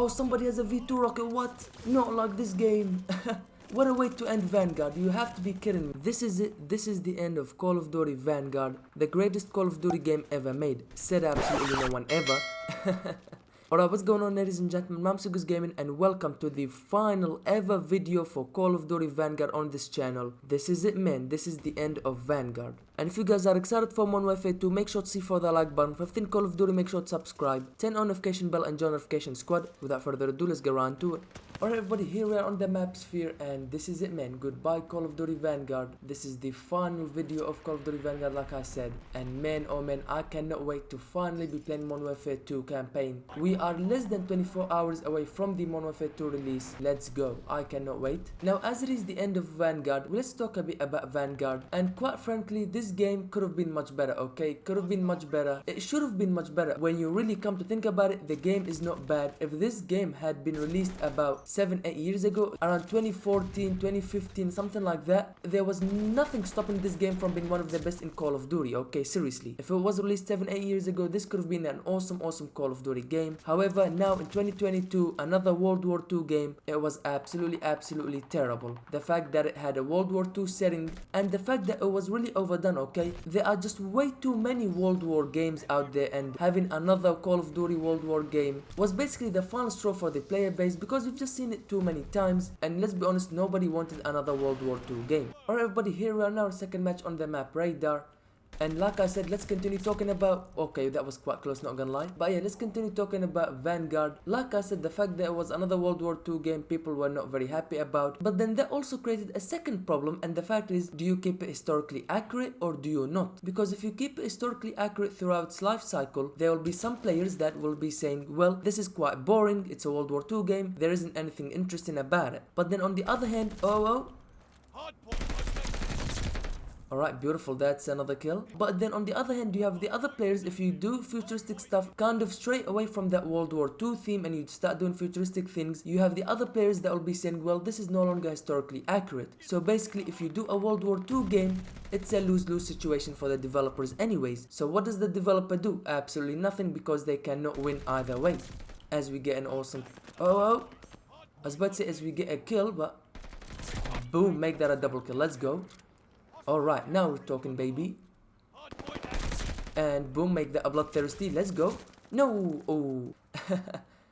Oh, somebody has a V2 rocket, what? Not like this game. What a way to end Vanguard, you have to be kidding me. This is it, this is the end of Call of Duty Vanguard, the greatest Call of Duty game ever made. Said absolutely no one ever. Alright, what's going on, ladies and gentlemen? I'm CTigirsGaming and welcome to the final ever video for Call of Duty Vanguard on this channel. This is it, man, this is the end of Vanguard. And if you guys are excited for Modern Warfare 2, make sure to see for the like button. 15 Call of Duty, make sure to subscribe. 10 on notification bell and join notification squad. Without further ado, let's get around to it. Alright everybody, here we are on the map sphere and this is it, man. Goodbye Call of Duty Vanguard. This is the final video of Call of Duty Vanguard, like I said. And man, oh man, I cannot wait to finally be playing Modern Warfare 2 campaign. We are less than 24 hours away from the Modern Warfare 2 release. Let's go, I cannot wait. Now as it is the end of Vanguard, let's talk a bit about Vanguard. And quite frankly, this game could have been much better, okay? Could have been much better. It should have been much better. When you really come to think about it, the game is not bad. If this game had been released about 7-8 years ago, around 2014, 2015, something like that, there was nothing stopping this game from being one of the best in Call of Duty, okay? Seriously. If it was released 7-8 years ago, this could have been an awesome Call of Duty game. However, now in 2022, another World War II game, it was absolutely terrible. The fact that it had a World War II setting and the fact that it was really overdone, okay? There are just way too many World War games out there, and having another Call of Duty World War game was basically the final straw for the player base because we've just seen it too many times, and let's be honest, nobody wanted another World War II game. Alright everybody, here we are now, second match on the map Radar. And like I said, let's continue talking about, okay, that was quite close, not gonna lie, but yeah, let's continue talking about Vanguard. Like I said, the fact that it was another World War II game, people were not very happy about, but then that also created a second problem, and the fact is, do you keep it historically accurate or do you not? Because if you keep it historically accurate throughout its life cycle, there will be some players that will be saying, well, this is quite boring, it's a World War II game, there isn't anything interesting about it. But then on the other hand, alright, beautiful, that's another kill. But then on the other hand, you have the other players, if you do futuristic stuff kind of straight away from that World War II theme and you start doing futuristic things, you have the other players that will be saying, well, this is no longer historically accurate. So basically, if you do a World War II game, it's a lose-lose situation for the developers anyways. So what does the developer do? Absolutely nothing, because they cannot win either way. As we get an awesome... I was about to say as we get a kill, but... boom, make that a double kill, let's go. Alright, now we're talking, baby. And boom, make that a bloodthirsty. Let's go. No! Oh.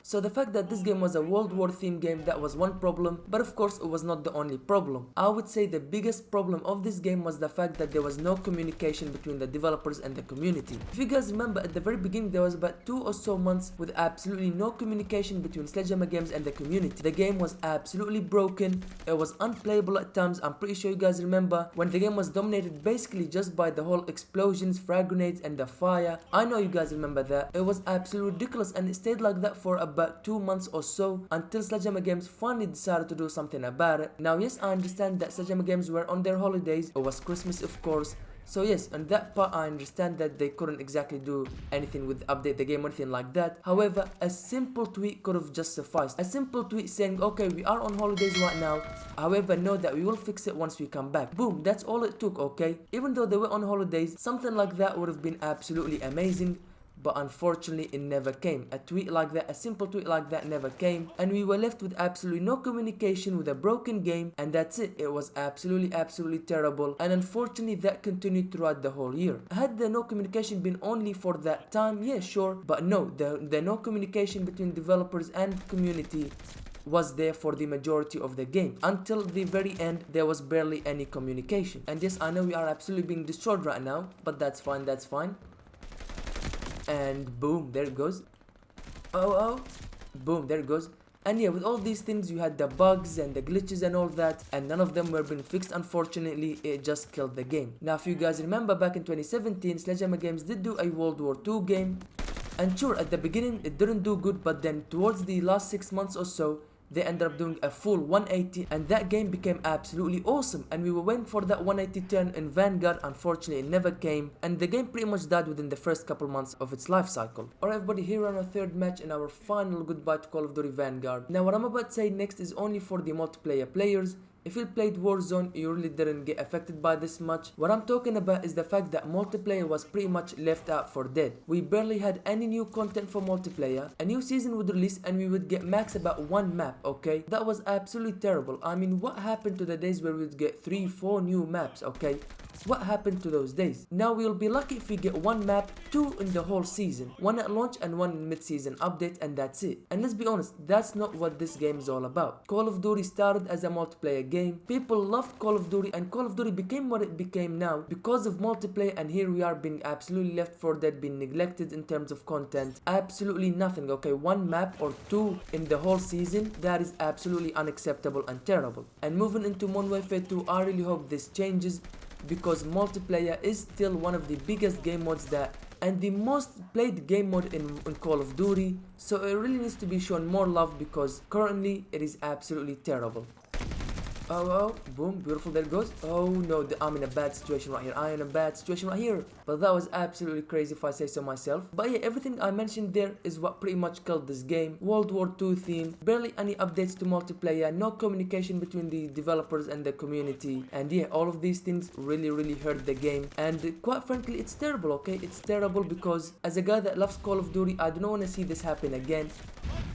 So the fact that this game was a World War themed game, that was one problem, but of course it was not the only problem. I would say the biggest problem of this game was the fact that there was no communication between the developers and the community. If you guys remember, at the very beginning there was about 2 or so months with absolutely no communication between Sledgehammer Games and the community. The game was absolutely broken, it was unplayable at times. I'm pretty sure you guys remember when the game was dominated basically just by the whole explosions, frag grenades and the fire. I know you guys remember that. It was absolutely ridiculous, and it stayed like that for about 2 months or so until Sledgehammer Games finally decided to do something about it. Now yes, I understand that Sledgehammer Games were on their holidays, it was Christmas of course, so yes, on that part I understand that they couldn't exactly do anything with update the game or anything like that. However, a simple tweet could have just sufficed. A simple tweet saying, okay, we are on holidays right now, however know that we will fix it once we come back. Boom, that's all it took, okay? Even though they were on holidays, something like that would have been absolutely amazing. But unfortunately it never came. A tweet like that, a simple tweet like that never came, and we were left with absolutely no communication, with a broken game, and that's it. It was absolutely terrible, and unfortunately that continued throughout the whole year. Had the no communication been only for that time, yeah sure, but no, the no communication between developers and community was there for the majority of the game. Until the very end, there was barely any communication. And yes, I know we are absolutely being destroyed right now, but that's fine, that's fine. And boom, there it goes. Boom, there it goes. And yeah, with all these things, you had the bugs and the glitches and all that, and none of them were being fixed. Unfortunately, it just killed the game. Now if you guys remember, back in 2017, Sledgehammer Games did do a World War II game, and sure, at the beginning it didn't do good, but then towards the last 6 months or so, they ended up doing a full 180, and that game became absolutely awesome, and we were waiting for that 180 turn in Vanguard. Unfortunately it never came, and the game pretty much died within the first couple months of its life cycle. Alright everybody, here on our third match in our final goodbye to Call of Duty Vanguard. Now what I'm about to say next is only for the multiplayer players. If you played Warzone, you really didn't get affected by this much. What I'm talking about is the fact that multiplayer was pretty much left out for dead. We barely had any new content for multiplayer. A new season would release and we would get max about one map, okay? That was absolutely terrible. I mean, what happened to the days where we'd get 3-4 new maps, okay? What happened to those days? Now we'll be lucky if we get one map, 2 in the whole season, one at launch and one in mid-season update, and that's it. And let's be honest, that's not what this game is all about. Call of Duty started as a multiplayer game. People loved Call of Duty and Call of Duty became what it became now because of multiplayer, and here we are being absolutely left for dead, being neglected in terms of content. Absolutely nothing, okay? One map or 2 in the whole season, that is absolutely unacceptable and terrible. And moving into Modern Warfare 2, I really hope this changes, because multiplayer is still one of the biggest game modes and the most played game mode in Call of Duty, so it really needs to be shown more love because currently it is absolutely terrible. Oh, boom, beautiful, there it goes. Oh no, I'm in a bad situation right here. I am in a bad situation right here. But that was absolutely crazy if I say so myself. But yeah, everything I mentioned there is what pretty much killed this game. World War II theme, barely any updates to multiplayer, no communication between the developers and the community. And yeah, all of these things really hurt the game. And quite frankly, it's terrible, okay? It's terrible because as a guy that loves Call of Duty, I don't want to see this happen again.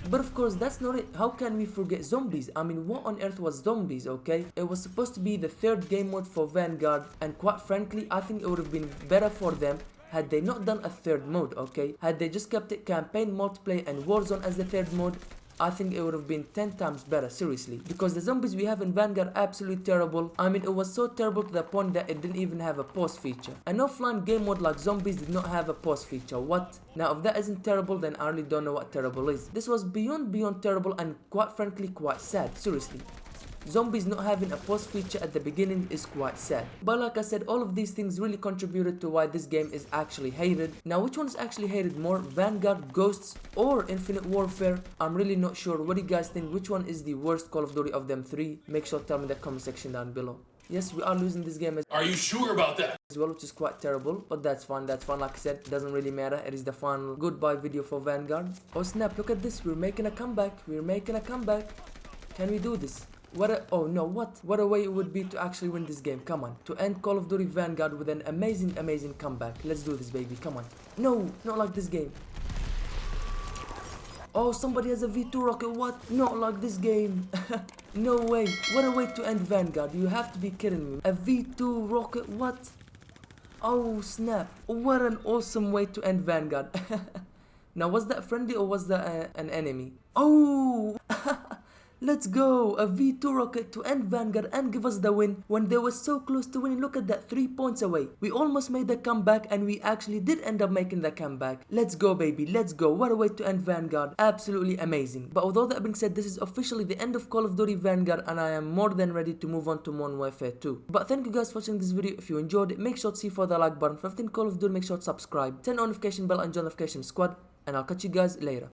But of course, that's not it. How can we forget zombies? I mean, what on earth was zombies, okay? It was supposed to be the third game mode for Vanguard, and quite frankly, I think it would have been better for them had they not done a third mode, okay? Had they just kept it campaign, multiplayer, and Warzone as the third mode, I think it would have been 10 times better, seriously. Because the zombies we have in Vanguard are absolutely terrible. I mean, it was so terrible to the point that it didn't even have a pause feature. An offline game mode like zombies did not have a pause feature. What? Now, if that isn't terrible, then I really don't know what terrible is. This was beyond terrible and quite frankly quite sad, seriously. Zombies not having a pause feature at the beginning is quite sad. But like I said, all of these things really contributed to why this game is actually hated. Now, which one is actually hated more? Vanguard, Ghosts, or Infinite Warfare? I'm really not sure. What do you guys think? Which one is the worst Call of Duty of them three? Make sure to tell me in the comment section down below. Yes, we are losing this game Are you sure about that? as well, which is quite terrible, but that's fine. Like I said, it doesn't really matter. It is the final goodbye video for Vanguard. Oh snap, look at this. We're making a comeback. Can we do this? Oh no, what a way it would be to actually win this game. Come on, to end Call of Duty Vanguard with an amazing comeback. Let's do this, baby, come on. No, not like this game. Oh, somebody has a V2 rocket. What? Not like this game. No way. What a way to end Vanguard. You have to be kidding me. A V2 rocket, what? Oh snap, what an awesome way to end Vanguard. Now, was that friendly or was that an enemy? Oh. Let's go! A V2 rocket to end Vanguard and give us the win when they were so close to winning. Look at that, 3 points away. We almost made the comeback and we actually did end up making the comeback. Let's go, baby, let's go. What a way to end Vanguard. Absolutely amazing. But with all that being said, this is officially the end of Call of Duty Vanguard and I am more than ready to move on to Modern Warfare 2. But thank you guys for watching this video. If you enjoyed it, make sure to see for the like button. For everything Call of Duty, make sure to subscribe, turn on notification bell and join notification squad. And I'll catch you guys later.